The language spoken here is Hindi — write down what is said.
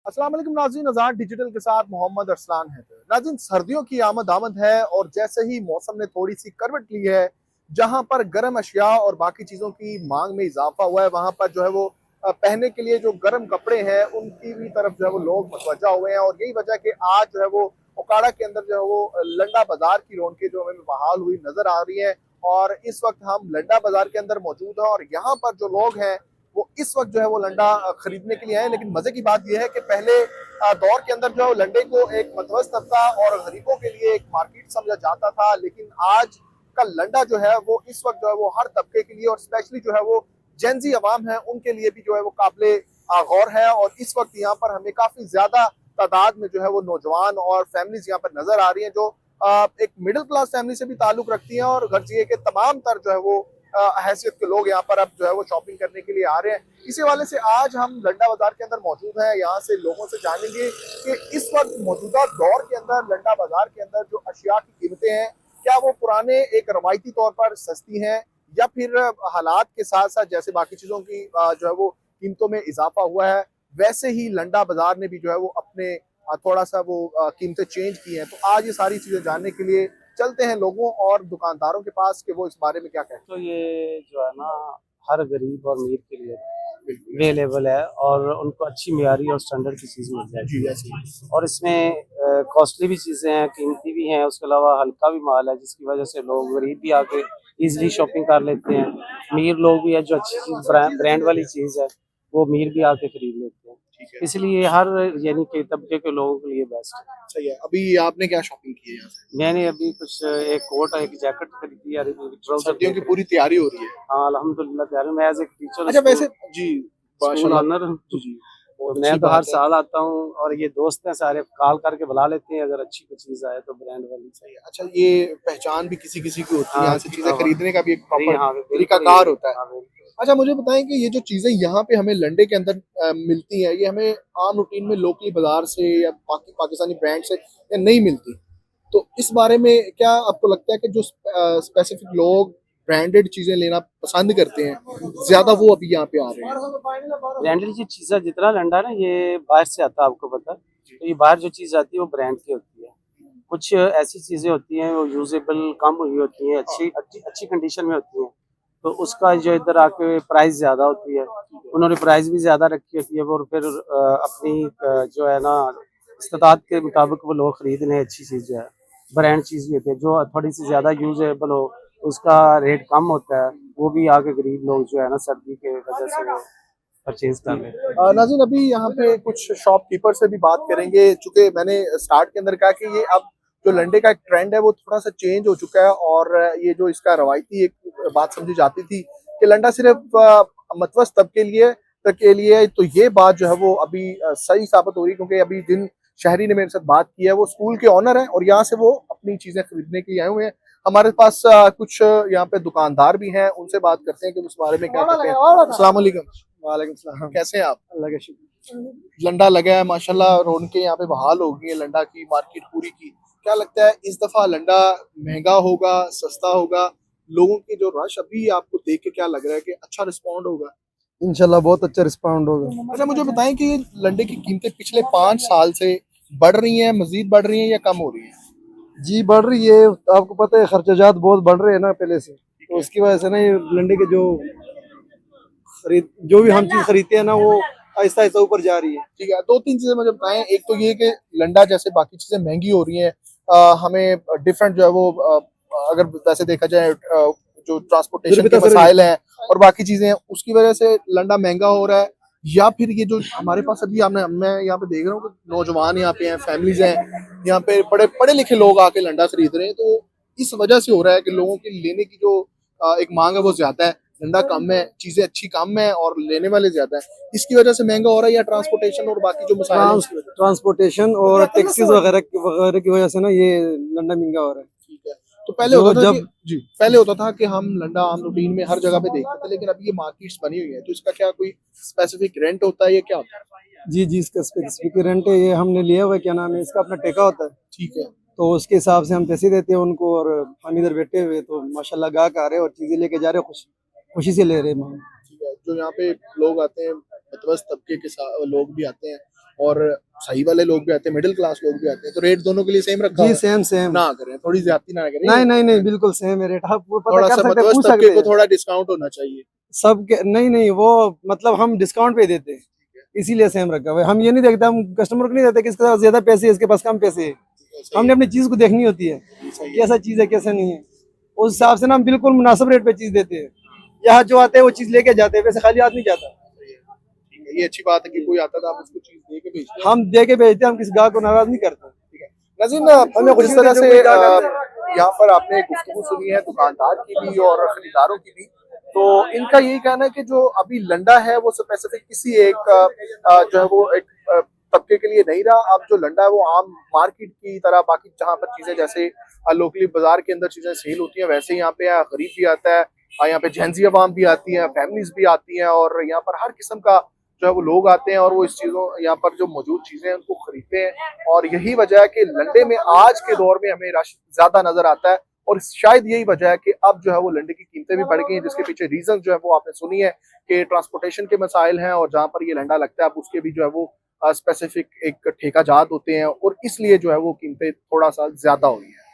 अस्सलाम वालेकुम नाज़रीन, आज़ाद डिजिटल के साथ मोहम्मद अरसलान है। नाज़रीन, सर्दियों की आमद है और जैसे ही मौसम ने थोड़ी सी करवट ली है, जहां पर गर्म अशिया और बाकी चीज़ों की मांग में इजाफा हुआ है, वहां पर जो है वो पहनने के लिए जो गर्म कपड़े हैं उनकी भी तरफ जो है वो लोग मतवज्जा हुए हैं। और यही वजह कि आज जो है वो ओकाड़ा के अंदर जो है वो लंडा बाजार की रौनकें जो हमें बहाल हुई नजर आ रही है। और इस वक्त हम लंडा बाजार के अंदर मौजूद हैं और यहाँ पर जो लोग हैं वो इस वक्त जो है वो लंडा खरीदने के लिए आए। लेकिन मजे की बात यह है कि पहले दौर के अंदर जो है लंडे को एक मतवस्त तबका और गरीबों के लिए एक मार्केट समझा जाता था, लेकिन आज का लंडा जो है वो इस वक्त जो है वो हर तबके के लिए और स्पेशली जो है वो जेंजी अवाम है उनके लिए भी जो है वो काबिले गौर है। और इस वक्त यहाँ पर हमें काफी ज्यादा तादाद में जो है वो नौजवान और फैमिलीज यहाँ पर नजर आ रही हैं जो एक मिडिल क्लास फैमिली से भी ताल्लुक रखती हैं और घर जिए के तमाम तर जो है वो हैसियत के लोग यहाँ पर अब जो है वो शॉपिंग करने के लिए आ रहे हैं। इसी वाले से आज हम लंडा बाजार के अंदर मौजूद हैं। यहाँ से लोगों से जानेंगे कि इस वक्त मौजूदा दौर के अंदर लंडा बाजार के अंदर जो अशिया की कीमतें हैं क्या वो पुराने एक रवायती तौर पर सस्ती हैं या फिर हालात के साथ साथ जैसे बाकी चीजों की जो है वो कीमतों में इजाफा हुआ है, वैसे ही लंडा बाजार ने भी जो है वो अपने थोड़ा सा वो कीमतें चेंज की हैं। तो आज ये सारी चीजें जानने के लिए चलते हैं लोगों और दुकानदारों के पास कि वो इस बारे में क्या कहते हैं। तो ये जो है ना, हर गरीब और अमीर के लिए अवेलेबल है और उनको अच्छी मियारी और स्टैंडर्ड की चीज़ मिल जाती है। और इसमें कॉस्टली भी चीज़ें हैं, कीमती भी हैं, उसके अलावा हल्का भी माल है जिसकी वजह से लोग गरीब भी आके इजीली शॉपिंग कर लेते हैं। अमीर लोग भी है जो अच्छी चीज़ ब्रांड वाली चीज़ है वो अमीर भी आके खरीद लेते हैं। इसलिए हर यानी कि तबके के लोगों के लिए बेस्ट है। सही है। अभी आपने क्या शॉपिंग की है यहाँ से? मैंने अभी कुछ एक कोट और एक जैकेट खरीदी है, ट्राउजर सर्दियों की पूरी तैयारी हो रही है। हाँ अल्हम्दुलिल्लाह तैयार हूँ। मैं एज एक टीचर अच्छा वैसे जी स्कूल माशाल्लाह। ऑनर जी जी तो बहुत मैं अच्छी तो हर बात है। साल आता हूँ और ये दोस्त हैं सारे कॉल करके बुला लेते हैं अगर अच्छी कोई चीज़ आए तो ब्रांड वाली। सही है। अच्छा ये पहचान भी किसी किसी की होती है, हाँ यहाँ से चीजें खरीदने का भी एक जी प्रॉपर हाँ बिल्कुल तरीकाकार होता है। हाँ बिल्कुल। अच्छा मुझे बताएं कि ये जो चीजें यहाँ पे हमें लंडे के अंदर मिलती हैं, ये हमें आम रूटीन में लोकली बाजार से या पाकिस्तानी ब्रांड से या नहीं मिलती। तो इस बारे में क्या आपको लगता है कि जो स्पेसिफिक लोग ब्रांडेड चीजें लेना पसंद करते हैं ज्यादा वो अभी यहाँ पे आ रहे हैं? ब्रांडेड की चीज़ें जितना लंडा है ना ये बाहर से आता है आपको पता है। तो ये बाहर जो चीज़ आती है वो ब्रांड की होती है। कुछ ऐसी चीज़ें होती हैं वो यूजेबल कम हुई होती हैं, अच्छी अच्छी अच्छी कंडीशन में होती हैं, तो उसका जो इधर आके प्राइस ज़्यादा होती है। उन्होंने प्राइस भी ज़्यादा रखी होती है और फिर अपनी जो है ना इस्तात के मुताबिक वो लोग खरीद लें। अच्छी चीज़ जो है ब्रांड चीज़ भी होती है जो थोड़ी सी ज़्यादा यूजेबल हो उसका रेट कम होता है, वो भी आगे गरीब लोग जो है ना सर्दी के वजह से वो परचेज कर लेते हैं। नाज़रीन अभी यहाँ पे कुछ शॉपकीपर से भी बात करेंगे, चूंकि मैंने स्टार्ट के अंदर कहा कि ये अब जो लंडे का एक ट्रेंड है वो थोड़ा सा चेंज हो चुका है। और ये जो इसका रवायती एक बात समझी जाती थी कि लंडा सिर्फ मतवस्त तब के लिए तो ये बात जो है वो अभी सही साबित हो रही, क्योंकि अभी जिन शहरी ने मेरे साथ बात की है वो स्कूल के ऑनर है और यहाँ से वो अपनी चीजें खरीदने के लिए आए हुए हैं। हमारे पास कुछ यहाँ पे दुकानदार भी हैं, उनसे बात करते हैं कि उस बारे में क्या कहते हैं। अस्सलाम वालेकुम। वालेकुम सलाम। कैसे हैं आप? अल्लाह का शुक्र। लंडा लगा है माशाल्लाह, रौनकें यहाँ पे बहाल हो गई है लंडा की मार्केट पूरी की। क्या लगता है इस दफा लंडा महंगा होगा, सस्ता होगा? लोगों की जो रश अभी आपको देख के क्या लग रहा है कि अच्छा रिस्पॉन्ड होगा? इंशाल्लाह बहुत अच्छा रिस्पॉन्ड होगा। अच्छा मुझे बताएं कि ये लंडे की कीमतें पिछले 5 साल से बढ़ रही हैं, मजीद बढ़ रही हैं या कम हो रही हैं? जी बढ़ रही है, आपको पता है खर्चाजात बहुत बढ़ रहे हैं ना पहले से, तो उसकी वजह से ना ये लंडे के जो भी हम चीज खरीदते हैं ना वो आहिस्ता आहिस्ता ऊपर जा रही है। ठीक है, दो तीन चीजें मुझे बताएं। एक तो ये कि लंडा जैसे बाकी चीजें महंगी हो रही हैं, हमें डिफरेंट जो है वो अगर वैसे देखा जाए जो ट्रांसपोर्टेशन के मसाइल हैं और बाकी चीजें हैं उसकी वजह से लंडा महंगा हो रहा है, या फिर ये जो हमारे पास अभी हमने मैं यहाँ पे देख रहा हूँ कि नौजवान यहाँ पे हैं, फैमिलीज हैं, यहाँ पे बड़े पढ़े लिखे लोग आके लंडा खरीद रहे हैं। तो इस वजह से हो रहा है कि लोगों की लेने की जो एक मांग है वो ज्यादा है, धंधा कम है, चीजें अच्छी कम है और लेने वाले ज्यादा है। इसकी वजह से महंगा हो रहा है या ट्रांसपोर्टेशन और बाकी जो मसाइल हैं उसकी वजह से? ट्रांसपोर्टेशन और टैक्सीज वगैरह की वजह से ना ये लंडा महंगा हो रहा है। ठीक है। तो पहले जो होता था जब कि जी पहले होता था कि हम लंडा आम रूटीन में हर जगह पे देखते थे, लेकिन अब ये मार्केट्स बनी हुई है तो इसका क्या कोई स्पेसिफिक रेंट होता है या क्या होता है? जी इसका स्पेसिफिक रेंट है, ये हमने लिया हुआ है, क्या नाम है इसका, अपना टेका होता है, ठीक है। तो उसके हिसाब से हम पैसे देते हैं उनको और हम इधर बैठे हुए तो माशाल्लाह गाहक आ रहे हैं और चीजें लेके जा रहे हैं, खुशी से ले रहे हैं। ठीक है। जो यहाँ पे लोग आते हैं मतवस्त तबके के साथ लोग भी आते हैं, और सही वाले लोग भी आते हैं, मिडिल क्लास लोग भी आते हैं, तो रेट दोनों के लिए सेम रखा जी हुआ सेम सेम। है? ना करें, थोड़ी ज्यादती ना करें। नहीं नहीं नहीं, बिल्कुल सेम है रेट। आप वो पता थोड़ा कर सा सकते हैं, मतलब पूछ सबके सकते को हैं थोड़ा डिस्काउंट होना चाहिए। सबके। नहीं नहीं, वो मतलब हम डिस्काउंट पे देते हैं, इसीलिए सेम रखा हुआ है। हम ये नहीं देखते, हम कस्टमर को नहीं देते कि इसके पास ज्यादा पैसे है, इसके पास कम पैसे है। सही हमने अपनी चीज को देखनी होती है, सही है। कैसा चीज है कैसा नहीं है, उस हिसाब से ना हम बिल्कुल मुनासिब रेट पे चीज देते हैं। यहाँ जो आते हैं वो चीज लेके जाते हैं, वैसे खाली हाथ नहीं जाता। ठीक है, ये अच्छी बात है कि कोई आता था आप उसको चीज दे के भेजते हैं। हम दे के भेजते हैं, हम किसी गाहक को नाराज नहीं करते। ठीक है नाज़रीन, हमें खुशी जिस होती तरह है जब से कोई ग्राहक आता है। यहाँ पर आपने गुफ्तगू सुनी है दुकानदार की भी और खरीदारों की भी, तो इनका यही कहना है कि जो अभी लंडा है वो स्पेसिफिक किसी एक जो है वो एक तबके के लिए नहीं रहा। अब जो लंडा है वो आम मार्केट की तरह बाकी जहाँ पर चीजें जैसे लोकली बाजार के अंदर चीजें सेल होती हैं वैसे यहाँ पे गरीब भी आता है, यहाँ पे जेंजी अवाम भी आती है, फैमिलीज भी आती हैं और यहाँ पर हर किस्म का जो है वो लोग आते हैं और वो इस चीजों यहाँ पर जो मौजूद चीजें हैं उनको खरीदते हैं। और यही वजह है कि लंडे में आज के दौर में हमें रश ज्यादा नजर आता है और शायद यही वजह है कि अब जो है वो लंडे की कीमतें भी बढ़ गई हैं, जिसके पीछे रीजन जो है वो आपने सुनी है कि ट्रांसपोर्टेशन के मसाइल हैं और जहाँ पर ये लंडा लगता है अब उसके भी जो है वो स्पेसिफिक एक ठेका जात होते हैं और इसलिए जो है वो कीमतें थोड़ा सा ज्यादा हो गई हैं।